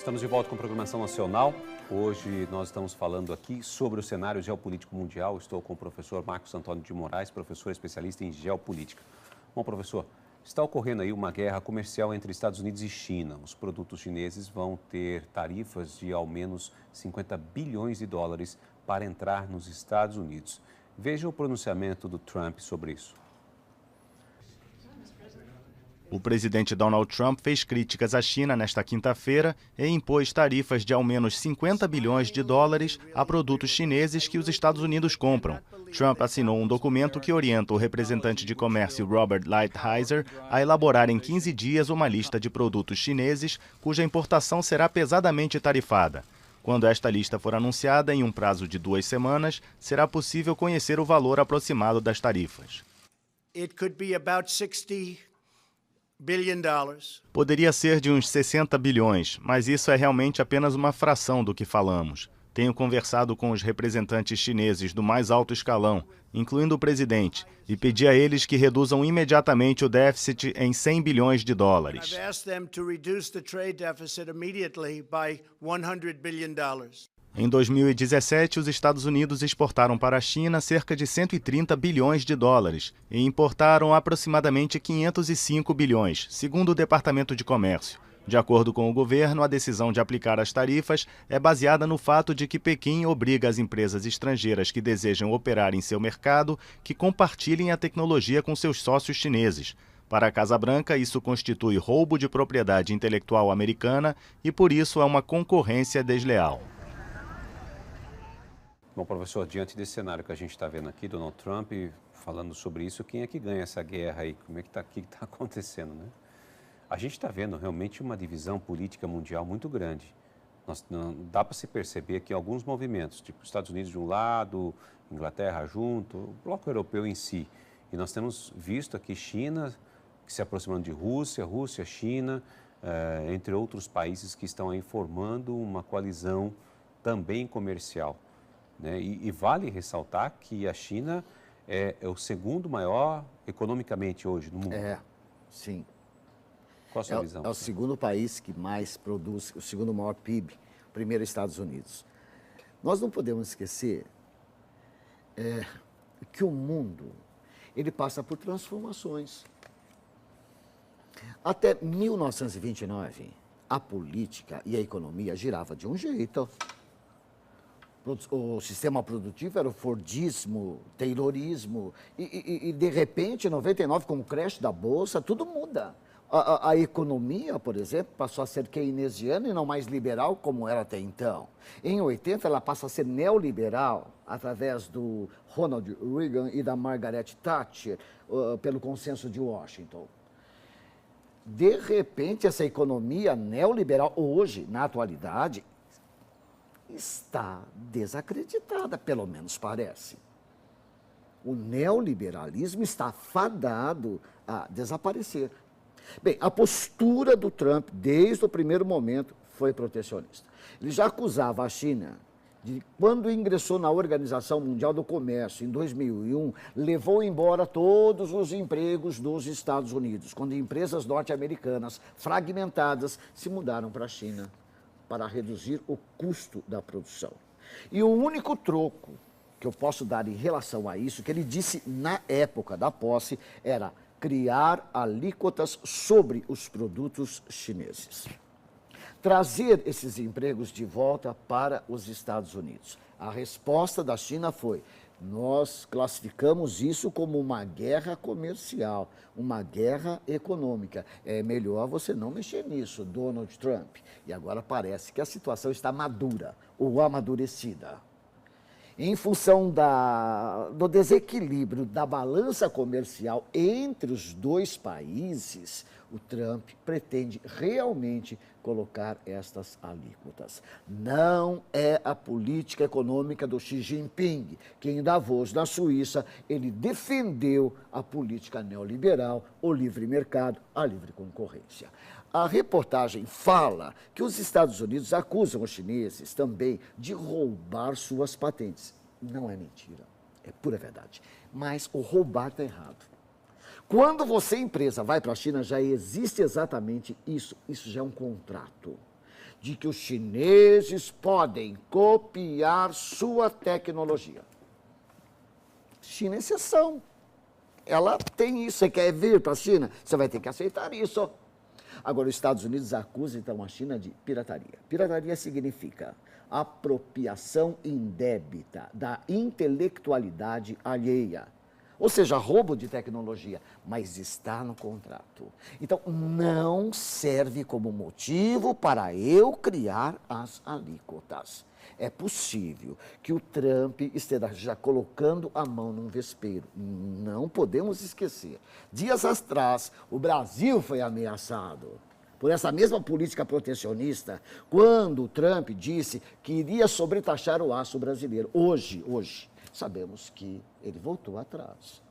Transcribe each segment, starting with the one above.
Estamos de volta com a programação nacional. Hoje nós estamos falando aqui sobre o cenário geopolítico mundial. Estou com o professor Marcos Antônio de Moraes, professor especialista em geopolítica. Bom, professor, está ocorrendo aí uma guerra comercial entre Estados Unidos e China. Os produtos chineses vão ter tarifas de ao menos 50 bilhões de dólares para entrar nos Estados Unidos. Veja o pronunciamento do Trump sobre isso. O presidente Donald Trump fez críticas à China nesta quinta-feira e impôs tarifas de ao menos 50 bilhões de dólares a produtos chineses que os Estados Unidos compram. Trump assinou um documento que orienta o representante de comércio Robert Lighthizer a elaborar em 15 dias uma lista de produtos chineses cuja importação será pesadamente tarifada. Quando esta lista for anunciada em um prazo de 2 semanas, será possível conhecer o valor aproximado das tarifas. Poderia ser de uns 60 bilhões, mas isso é realmente apenas uma fração do que falamos. Tenho conversado com os representantes chineses do mais alto escalão, incluindo o presidente, e pedi a eles que reduzam imediatamente o déficit em 100 bilhões de dólares. Em 2017, os Estados Unidos exportaram para a China cerca de 130 bilhões de dólares e importaram aproximadamente 505 bilhões, segundo o Departamento de Comércio. De acordo com o governo, a decisão de aplicar as tarifas é baseada no fato de que Pequim obriga as empresas estrangeiras que desejam operar em seu mercado que compartilhem a tecnologia com seus sócios chineses. Para a Casa Branca, isso constitui roubo de propriedade intelectual americana e, por isso, é uma concorrência desleal. Bom, professor, diante desse cenário que a gente está vendo aqui, Donald Trump falando sobre isso, quem é que ganha essa guerra aí? Como é que está acontecendo, né? A gente está vendo realmente uma divisão política mundial muito grande. Não dá para se perceber que alguns movimentos, tipo Estados Unidos de um lado, Inglaterra junto, o bloco europeu em si. E nós temos visto aqui China se aproximando de Rússia, China, entre outros países que estão aí formando uma coalizão também comercial. Né? E vale ressaltar que a China é o segundo maior economicamente hoje no mundo. Sim. Qual a sua visão? É o segundo país que mais produz, o segundo maior PIB, o primeiro é os Estados Unidos. Nós não podemos esquecer que o mundo ele passa por transformações. Até 1929, a política e a economia giravam de um jeito. O sistema produtivo era o Fordismo, Taylorismo, e de repente, em 99, com o crash da Bolsa, tudo muda. A economia, por exemplo, passou a ser keynesiana e não mais liberal, como era até então. Em 80, ela passa a ser neoliberal, através do Ronald Reagan e da Margaret Thatcher, pelo consenso de Washington. De repente, essa economia neoliberal, hoje, na atualidade, está desacreditada, pelo menos parece. O neoliberalismo está fadado a desaparecer. Bem, a postura do Trump, desde o primeiro momento, foi protecionista. Ele já acusava a China de, quando ingressou na Organização Mundial do Comércio, em 2001, levou embora todos os empregos dos Estados Unidos, quando empresas norte-americanas fragmentadas se mudaram para a China, para reduzir o custo da produção. E o único troco que eu posso dar em relação a isso, que ele disse na época da posse, era criar alíquotas sobre os produtos chineses. Trazer esses empregos de volta para os Estados Unidos. A resposta da China foi: nós classificamos isso como uma guerra comercial, uma guerra econômica. É melhor você não mexer nisso, Donald Trump. E agora parece que a situação está madura ou amadurecida. Em função do desequilíbrio da balança comercial entre os dois países, o Trump pretende realmente colocar estas alíquotas. Não é a política econômica do Xi Jinping, que em Davos, na Suíça, ele defendeu a política neoliberal, o livre mercado, a livre concorrência. A reportagem fala que os Estados Unidos acusam os chineses também de roubar suas patentes. Não é mentira, é pura verdade. Mas o roubar está errado. Quando você, empresa, vai para a China, já existe exatamente isso. Isso já é um contrato. de que os chineses podem copiar sua tecnologia. China é exceção. Ela tem isso. Você quer vir para a China? Você vai ter que aceitar isso. Agora, os Estados Unidos acusam, então, a China de pirataria. Pirataria significa apropriação indébita da intelectualidade alheia. Ou seja, roubo de tecnologia, mas está no contrato. Então, não serve como motivo para eu criar as alíquotas. É possível que o Trump esteja já colocando a mão num vespeiro. Não podemos esquecer. Dias atrás, o Brasil foi ameaçado por essa mesma política protecionista, quando o Trump disse que iria sobretaxar o aço brasileiro. Hoje, sabemos que ele voltou atrás.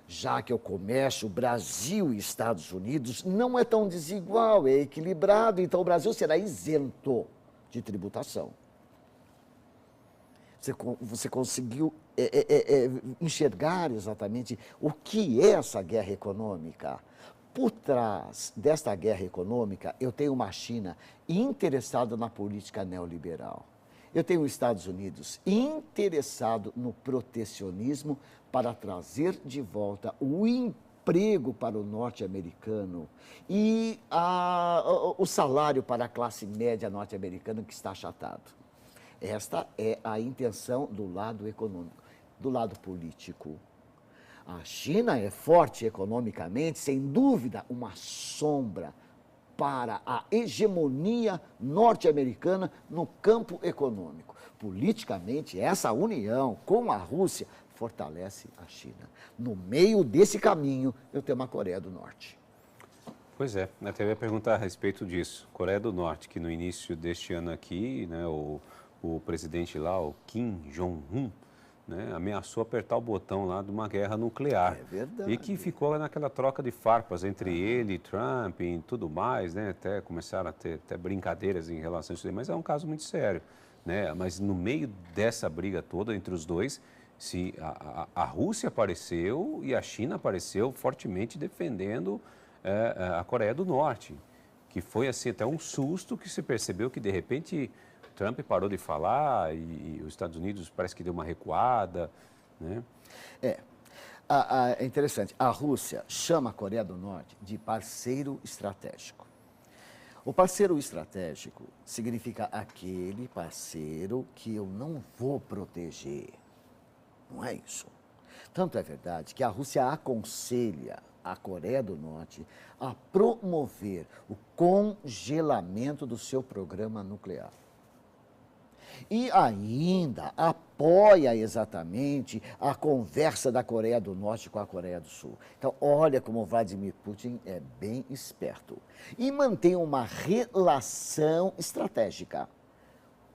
Já que o comércio Brasil e Estados Unidos não é tão desigual, é equilibrado, então o Brasil será isento de tributação. Você conseguiu enxergar exatamente o que é essa guerra econômica? Por trás desta guerra econômica, eu tenho uma China interessada na política neoliberal. Eu tenho os Estados Unidos interessado no protecionismo para trazer de volta o emprego para o norte-americano e o salário para a classe média norte-americana que está achatado. Esta é a intenção do lado econômico. Do lado político, a China é forte economicamente, sem dúvida, uma sombra para a hegemonia norte-americana no campo econômico. Politicamente, essa união com a Rússia fortalece a China. No meio desse caminho, eu tenho uma Coreia do Norte. Pois é, até eu ia perguntar a respeito disso. Coreia do Norte, que no início deste ano aqui, né, o presidente lá, o Kim Jong-un, né, ameaçou apertar o botão lá de uma guerra nuclear. É verdade. E que ficou naquela troca de farpas entre ele e Trump e tudo mais, né? Até começaram a ter até brincadeiras em relação a isso aí, mas é um caso muito sério, né? Mas no meio dessa briga toda entre os dois, a Rússia apareceu e a China apareceu fortemente defendendo a Coreia do Norte, que foi assim até um susto que se percebeu que de repente Trump parou de falar e os Estados Unidos parece que deu uma recuada, né? É interessante. A Rússia chama a Coreia do Norte de parceiro estratégico. O parceiro estratégico significa aquele parceiro que eu não vou proteger. Não é isso. Tanto é verdade que a Rússia aconselha a Coreia do Norte a promover o congelamento do seu programa nuclear. E ainda apoia exatamente a conversa da Coreia do Norte com a Coreia do Sul. Então, olha como Vladimir Putin é bem esperto. E mantém uma relação estratégica,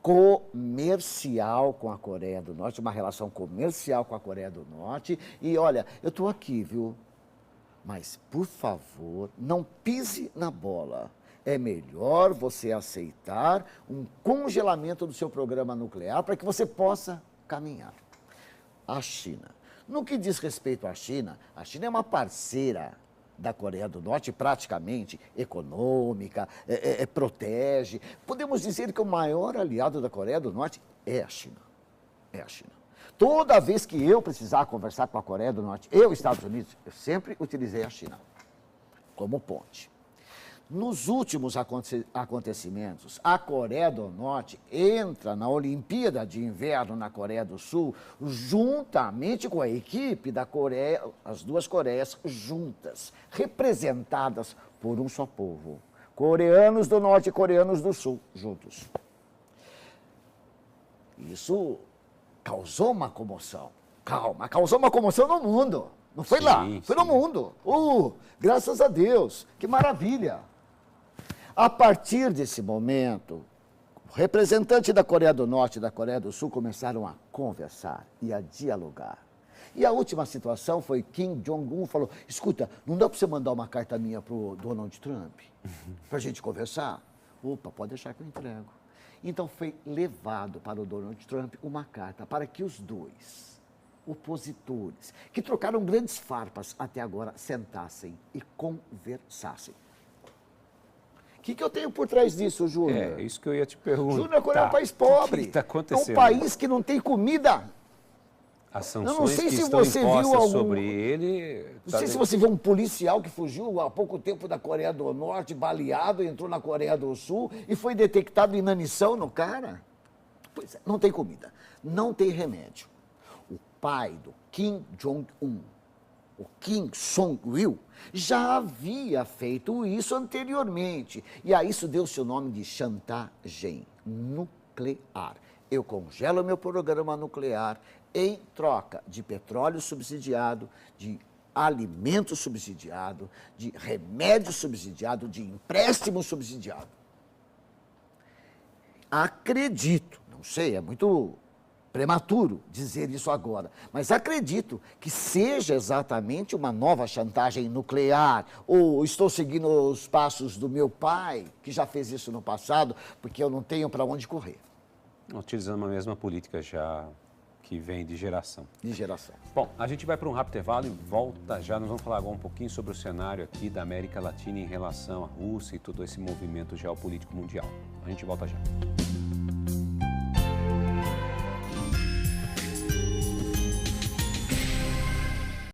comercial com a Coreia do Norte, uma relação comercial com a Coreia do Norte. E olha, eu estou aqui, viu? Mas, por favor, não pise na bola. É melhor você aceitar um congelamento do seu programa nuclear para que você possa caminhar. A China. No que diz respeito à China, a China é uma parceira da Coreia do Norte, praticamente econômica, protege. Podemos dizer que o maior aliado da Coreia do Norte é a China. É a China. Toda vez que eu precisar conversar com a Coreia do Norte, Estados Unidos, eu sempre utilizei a China como ponte. Nos últimos acontecimentos, a Coreia do Norte entra na Olimpíada de Inverno na Coreia do Sul, juntamente com a equipe da Coreia, as duas Coreias juntas, representadas por um só povo. Coreanos do Norte e coreanos do Sul, juntos. Isso causou uma comoção. Calma, causou uma comoção no mundo. Não foi lá, foi no mundo. Graças a Deus, que maravilha. A partir desse momento, o representante da Coreia do Norte e da Coreia do Sul começaram a conversar e a dialogar. E a última situação foi Kim Jong-un falou, escuta, não dá para você mandar uma carta minha para o Donald Trump? Para a gente conversar? Opa, pode deixar que eu entrego. Então foi levado para o Donald Trump uma carta para que os dois opositores, que trocaram grandes farpas até agora, sentassem e conversassem. que eu tenho por trás disso, Júnior? É isso que eu ia te perguntar. Júnior, a Coreia é um país pobre. O que está acontecendo? É um país que não tem comida. As Eu sanções não sei que se estão você viu impostas algum... sobre ele... Não sei se você viu um policial que fugiu há pouco tempo da Coreia do Norte, baleado, entrou na Coreia do Sul e foi detectado inanição no cara. Pois é, não tem comida, não tem remédio. O pai do Kim Jong-un, o Kim Jong-il, já havia feito isso anteriormente. E a isso deu-se o nome de chantagem nuclear. Eu congelo meu programa nuclear em troca de petróleo subsidiado, de alimento subsidiado, de remédio subsidiado, de empréstimo subsidiado. Acredito, não sei, é muito prematuro dizer isso agora, mas acredito que seja exatamente uma nova chantagem nuclear, ou estou seguindo os passos do meu pai, que já fez isso no passado, porque eu não tenho para onde correr. Utilizando a mesma política já que vem de geração. De geração. Bom, a gente vai para um rápido intervalo e volta já. Nós vamos falar agora um pouquinho sobre o cenário aqui da América Latina em relação à Rússia e todo esse movimento geopolítico mundial. A gente volta já.